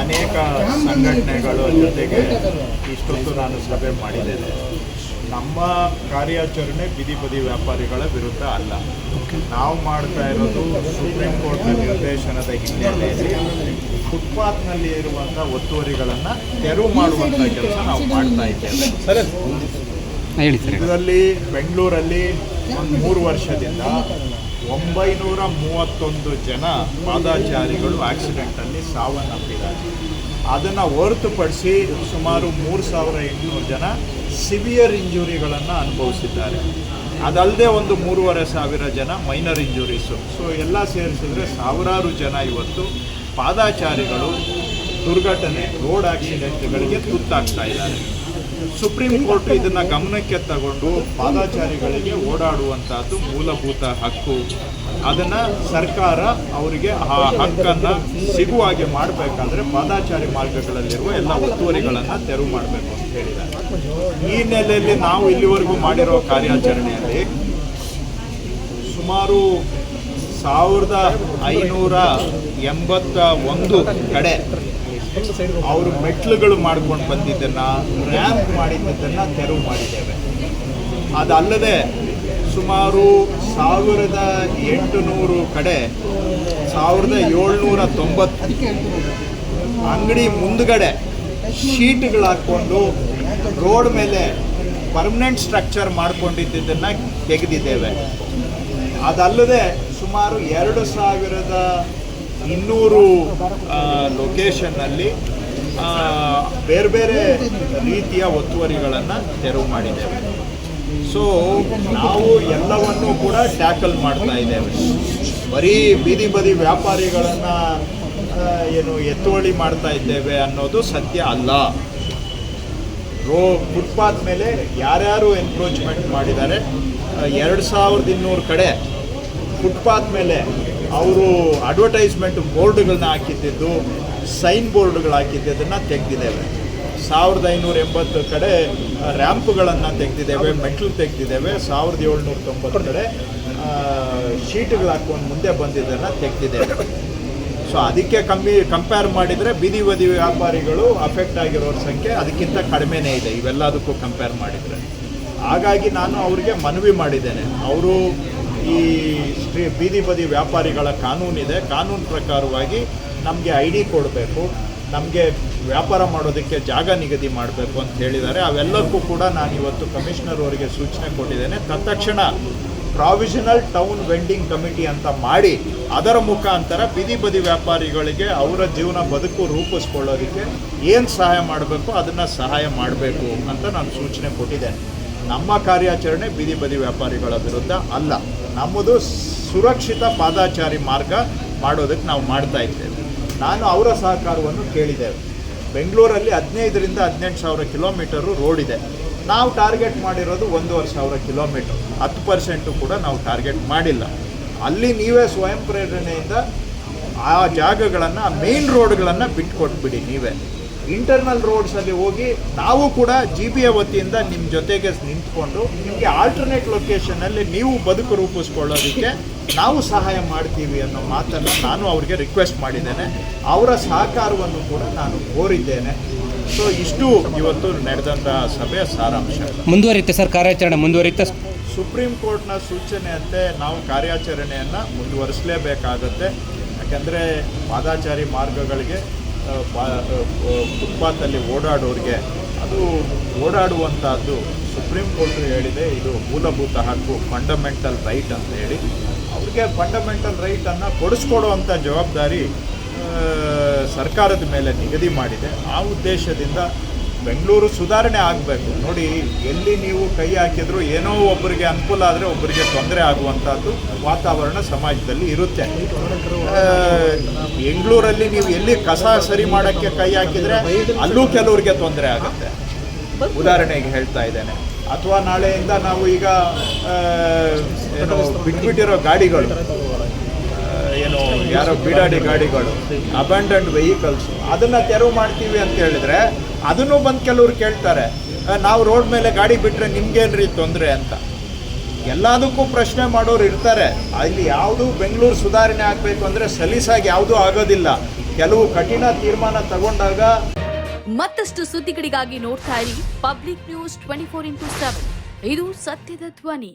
ಅನೇಕ ಸಂಘಟನೆಗಳ ಜೊತೆಗೆ ಇಷ್ಟೊತ್ತು ನಾನು ಸಭೆ ಮಾಡಿದ್ದೇನೆ. ನಮ್ಮ ಕಾರ್ಯಾಚರಣೆ ಬೀದಿ ಬದಿ ವ್ಯಾಪಾರಿಗಳ ವಿರುದ್ಧ ಅಲ್ಲ. ನಾವು ಮಾಡ್ತಾ ಇರೋದು ಸುಪ್ರೀಂ ಕೋರ್ಟ್ನ ನಿರ್ದೇಶನದ ಹಿನ್ನೆಲೆಯಲ್ಲಿ ಫುಟ್ಪಾತ್ನಲ್ಲಿ ಇರುವಂಥ ಒತ್ತುವರಿಗಳನ್ನು ತೆರವು ಮಾಡುವಂಥ ಕೆಲಸ ನಾವು ಮಾಡ್ತಾ ಇದ್ದೇವೆ. ಇದರಲ್ಲಿ ಬೆಂಗಳೂರಲ್ಲಿ ಒಂದು 3 ವರ್ಷದಿಂದ 931 ಜನ ಪಾದಾಚಾರಿಗಳು ಆಕ್ಸಿಡೆಂಟಲ್ಲಿ ಸಾವನ್ನಪ್ಪಿದ್ದಾರೆ. ಅದನ್ನು ಹೊರತುಪಡಿಸಿ ಸುಮಾರು 3800 ಜನ ಸಿವಿಯರ್ ಇಂಜುರಿಗಳನ್ನು ಅನುಭವಿಸಿದ್ದಾರೆ. ಅದಲ್ಲದೆ ಒಂದು 3500 ಜನ ಮೈನರ್ ಇಂಜುರೀಸು. ಸೊ ಎಲ್ಲ ಸೇರಿಸಿದ್ರೆ ಸಾವಿರಾರು ಜನ ಇವತ್ತು ಪಾದಾಚಾರಿಗಳು ದುರ್ಘಟನೆ, ರೋಡ್ ಆಕ್ಸಿಡೆಂಟ್ಗಳಿಗೆ ತುತ್ತಾಗ್ತಾ ಇದ್ದಾರೆ. ಸುಪ್ರೀಂ ಕೋರ್ಟ್ ಇದನ್ನು ಗಮನಕ್ಕೆ ತಗೊಂಡು ಪಾದಾಚಾರಿಗಳಿಗೆ ಓಡಾಡುವಂಥದ್ದು ಮೂಲಭೂತ ಹಕ್ಕು, ಅದನ್ನು ಸರ್ಕಾರ ಅವರಿಗೆ ಆ ಹಕ್ಕನ್ನು ಸಿಗುವ ಹಾಗೆ ಮಾಡಬೇಕಾದ್ರೆ ಪಾದಾಚಾರಿ ಮಾರ್ಗಗಳಲ್ಲಿರುವ ಎಲ್ಲ ಒತ್ತುವರಿಗಳನ್ನು ತೆರವು ಮಾಡಬೇಕು ಅಂತ ಹೇಳಿದ್ದಾರೆ. ಈ ನೆಲೆಯಲ್ಲಿ ನಾವು ಇಲ್ಲಿವರೆಗೂ ಮಾಡಿರೋ ಕಾರ್ಯಾಚರಣೆಯಲ್ಲಿ ಸುಮಾರು 1581 ಕಡೆ ಅವರು ಮೆಟ್ಲುಗಳು ಮಾಡ್ಕೊಂಡು ಬಂದಿದ್ದನ್ನು, ರ್ಯಾಂಪ್ ಮಾಡಿದ್ದನ್ನು ತೆರವು ಮಾಡಿದ್ದೇವೆ. ಅದಲ್ಲದೆ ಸುಮಾರು 1800 ಕಡೆ 1790 ಅಂಗಡಿ ಮುಂದುಗಡೆ ಶೀಟ್ಗಳು ಹಾಕ್ಕೊಂಡು ರೋಡ್ ಮೇಲೆ ಪರ್ಮನೆಂಟ್ ಸ್ಟ್ರಕ್ಚರ್ ಮಾಡ್ಕೊಂಡಿದ್ದನ್ನು ತೆಗೆದಿದ್ದೇವೆ. ಅದಲ್ಲದೆ ಸುಮಾರು 2200 ಲೊಕೇಶನ್ನಲ್ಲಿ ಬೇರೆ ಬೇರೆ ರೀತಿಯ ಒತ್ತುವರಿಗಳನ್ನು ತೆರವು ಮಾಡಿದ್ದೇವೆ. ಸೊ ನಾವು ಎಲ್ಲವನ್ನೂ ಕೂಡ ಟ್ಯಾಕಲ್ ಮಾಡ್ತಾ ಇದ್ದೇವೆ. ಬರೀ ಬೀದಿ ಬದಿ ವ್ಯಾಪಾರಿಗಳನ್ನು ಎತ್ತುವಳಿ ಮಾಡ್ತಾ ಇದ್ದೇವೆ ಅನ್ನೋದು ಸತ್ಯ ಅಲ್ಲ. ಫುಟ್ಪಾತ್ ಮೇಲೆ ಯಾರ್ಯಾರು ಎನ್ಕ್ರೋಚ್ಮೆಂಟ್ ಮಾಡಿದ್ದಾರೆ, 2200 ಕಡೆ ಫುಟ್ಪಾತ್ ಮೇಲೆ ಅವರು ಅಡ್ವರ್ಟೈಸ್ಮೆಂಟ್ ಬೋರ್ಡ್ಗಳನ್ನ ಹಾಕಿದ್ದು, ಸೈನ್ ಬೋರ್ಡ್ಗಳು ಹಾಕಿದ್ದನ್ನು ತೆಗೆದಿದ್ದೇವೆ. 1580 ಕಡೆ ರ್ಯಾಂಪ್ಗಳನ್ನು ತೆಗೆದಿದ್ದೇವೆ, ಮೆಟ್ಲು ತೆಗೆದಿದ್ದೇವೆ. 1790 ಕಡೆ ಶೀಟ್ಗಳು ಹಾಕ್ಕೊಂಡು ಮುಂದೆ ಬಂದಿದ್ದನ್ನು ತೆಗೆದಿದ್ದೇವೆ. ಸೊ ಅದಕ್ಕೆ ಕಂಪೇರ್ ಮಾಡಿದರೆ ಬೀದಿ ಬದಿ ವ್ಯಾಪಾರಿಗಳು ಅಫೆಕ್ಟ್ ಆಗಿರೋರ ಸಂಖ್ಯೆ ಅದಕ್ಕಿಂತ ಕಡಿಮೆನೇ ಇದೆ ಇವೆಲ್ಲದಕ್ಕೂ ಕಂಪೇರ್ ಮಾಡಿದರೆ. ಹಾಗಾಗಿ ನಾನು ಅವರಿಗೆ ಮನವಿ ಮಾಡಿದ್ದೇನೆ, ಅವರು ಈ ಬೀದಿ ಬದಿ ವ್ಯಾಪಾರಿಗಳ ಕಾನೂನಿದೆ, ಕಾನೂನು ಪ್ರಕಾರವಾಗಿ ನಮಗೆ ID ಕೊಡಬೇಕು, ನಮಗೆ ವ್ಯಾಪಾರ ಮಾಡೋದಕ್ಕೆ ಜಾಗ ನಿಗದಿ ಮಾಡಬೇಕು ಅಂತ ಹೇಳಿದ್ದಾರೆ. ಅವೆಲ್ಲಕ್ಕೂ ಕೂಡ ನಾನು ಇವತ್ತು ಕಮಿಷನರ್ ಅವರಿಗೆ ಸೂಚನೆ ಕೊಟ್ಟಿದ್ದೇನೆ. ತತ್ಕ್ಷಣ ಪ್ರಾವಿಷನಲ್ ಟೌನ್ ವೆಂಡಿಂಗ್ ಕಮಿಟಿ ಅಂತ ಮಾಡಿ ಅದರ ಮುಖಾಂತರ ಬೀದಿ ಬದಿ ವ್ಯಾಪಾರಿಗಳಿಗೆ ಅವರ ಜೀವನ ಬದುಕು ರೂಪಿಸ್ಕೊಳ್ಳೋದಕ್ಕೆ ಏನು ಸಹಾಯ ಮಾಡಬೇಕು ಅದನ್ನು ಸಹಾಯ ಮಾಡಬೇಕು ಅಂತ ನಾನು ಸೂಚನೆ ಕೊಟ್ಟಿದ್ದೇನೆ. ನಮ್ಮ ಕಾರ್ಯಾಚರಣೆ ಬೀದಿ ಬದಿ ವ್ಯಾಪಾರಿಗಳ ವಿರುದ್ಧ ಅಲ್ಲ, ನಮ್ಮದು ಸುರಕ್ಷಿತ ಪಾದಾಚಾರಿ ಮಾರ್ಗ ಮಾಡೋದಕ್ಕೆ ನಾವು ಮಾಡ್ತಾ ಇದ್ದೇವೆ. ನಾನು ಅವರ ಸಹಕಾರವನ್ನು ಕೇಳಿದ್ದೇವೆ. ಬೆಂಗಳೂರಲ್ಲಿ 15,000 to 18,000 ಕಿಲೋಮೀಟರು ರೋಡ್ ಇದೆ. ನಾವು ಟಾರ್ಗೆಟ್ ಮಾಡಿರೋದು 1,500 ಕಿಲೋಮೀಟರ್, 10% ಕೂಡ ನಾವು ಟಾರ್ಗೆಟ್ ಮಾಡಿಲ್ಲ. ಅಲ್ಲಿ ನೀವೇ ಸ್ವಯಂ ಪ್ರೇರಣೆಯಿಂದ ಆ ಜಾಗಗಳನ್ನು, ಮೇನ್ ರೋಡ್ಗಳನ್ನು ಬಿಟ್ಕೊಟ್ಬಿಡಿ. ನೀವೇ ಇಂಟರ್ನಲ್ ರೋಡ್ಸಲ್ಲಿ ಹೋಗಿ ನಾವು ಕೂಡ GBA ವತಿಯಿಂದ ನಿಮ್ಮ ಜೊತೆಗೆ ನಿಂತ್ಕೊಂಡು ನಿಮಗೆ ಆಲ್ಟರ್ನೇಟ್ ಲೊಕೇಶನಲ್ಲಿ ನೀವು ಬದುಕು ರೂಪಿಸ್ಕೊಳ್ಳೋದಕ್ಕೆ ನಾವು ಸಹಾಯ ಮಾಡ್ತೀವಿ ಅನ್ನೋ ಮಾತನ್ನು ನಾನು ಅವರಿಗೆ ರಿಕ್ವೆಸ್ಟ್ ಮಾಡಿದ್ದೇನೆ. ಅವರ ಸಹಕಾರವನ್ನು ಕೂಡ ನಾನು ಕೋರಿದ್ದೇನೆ. ಸೊ ಇಷ್ಟು ಇವತ್ತು ನಡೆದಂಥ ಸಭೆಯ ಸಾರಾಂಶ. ಮುಂದುವರಿಯುತ್ತೆ ಸರ್ ಕಾರ್ಯಾಚರಣೆ ಮುಂದುವರಿಯುತ್ತೆ. ಸುಪ್ರೀಂ ಕೋರ್ಟ್ನ ಸೂಚನೆಯಂತೆ ನಾವು ಕಾರ್ಯಾಚರಣೆಯನ್ನು ಮುಂದುವರಿಸಲೇಬೇಕಾಗತ್ತೆ. ಯಾಕೆಂದರೆ ಪಾದಾಚಾರಿ ಮಾರ್ಗಗಳಿಗೆ, ಫುಟ್ಪಾತಲ್ಲಿ ಓಡಾಡೋರಿಗೆ ಅದು ಓಡಾಡುವಂಥದ್ದು ಸುಪ್ರೀಂ ಕೋರ್ಟ್ ಹೇಳಿದೆ, ಇದು ಮೂಲಭೂತ ಹಕ್ಕು, ಫಂಡಮೆಂಟಲ್ ರೈಟ್ ಅಂತ ಹೇಳಿ. ಅವ್ರಿಗೆ ಫಂಡಮೆಂಟಲ್ ರೈಟನ್ನು ಕೊಡಿಸ್ಕೊಡುವಂಥ ಜವಾಬ್ದಾರಿ ಸರ್ಕಾರದ ಮೇಲೆ ನಿಗದಿ ಮಾಡಿದೆ. ಆ ಉದ್ದೇಶದಿಂದ ಬೆಂಗಳೂರು ಸುಧಾರಣೆ ಆಗಬೇಕು. ನೋಡಿ, ಎಲ್ಲಿ ನೀವು ಕೈ ಹಾಕಿದರೂ ಏನೋ ಒಬ್ಬರಿಗೆ ಅನುಕೂಲ ಆದರೆ ಒಬ್ಬರಿಗೆ ತೊಂದರೆ ಆಗುವಂಥದ್ದು ವಾತಾವರಣ ಸಮಾಜದಲ್ಲಿ ಇರುತ್ತೆ. ಬೆಂಗಳೂರಲ್ಲಿ ನೀವು ಎಲ್ಲಿ ಕಸ ಸರಿ ಮಾಡೋಕ್ಕೆ ಕೈ ಹಾಕಿದರೆ ಅಲ್ಲೂ ಕೆಲವ್ರಿಗೆ ತೊಂದರೆ ಆಗುತ್ತೆ. ಉದಾಹರಣೆಗೆ ಹೇಳ್ತಾ ಇದ್ದೇನೆ. ಅಥವಾ ನಾಳೆಯಿಂದ ನಾವು ಈಗ ಬಿಟ್ಬಿಟ್ಟಿರೋ ಗಾಡಿಗಳು, ಯಾರೋ ಬೀಡಾಡಿ ಗಾಡಿಗಳು, ಅಬ್ಯಾಂಡನ್ಡ್ ವೆಹಿಕಲ್ಸು, ಅದನ್ನು ತೆರವು ಮಾಡ್ತೀವಿ ಅಂತ ಹೇಳಿದ್ರೆ ಅದನ್ನು ಬಂದು ಕೆಲವ್ರು ಕೇಳ್ತಾರೆ, ನಾವು ರೋಡ್ ಮೇಲೆ ಗಾಡಿ ಬಿಟ್ಟರೆ ನಿಮ್ಗೇನ್ರಿ ತೊಂದರೆ ಅಂತ. ಎಲ್ಲದಕ್ಕೂ ಪ್ರಶ್ನೆ ಮಾಡೋರು ಇರ್ತಾರೆ. ಅಲ್ಲಿ ಯಾವುದು ಬೆಂಗಳೂರು ಸುಧಾರಣೆ ಆಗಬೇಕು ಅಂದರೆ ಸಲೀಸಾಗಿ ಯಾವುದೂ ಆಗೋದಿಲ್ಲ. ಕೆಲವು ಕಠಿಣ ತೀರ್ಮಾನ ತಗೊಂಡಾಗ ಮತ್ತಷ್ಟು ಸುದ್ದಿಗಳಿಗಾಗಿ ನೋಡ್ತಾ ಇರಿ ಪಬ್ಲಿಕ್ ನ್ಯೂಸ್ 24x7. ಇದು ಸತ್ಯದ ಧ್ವನಿ.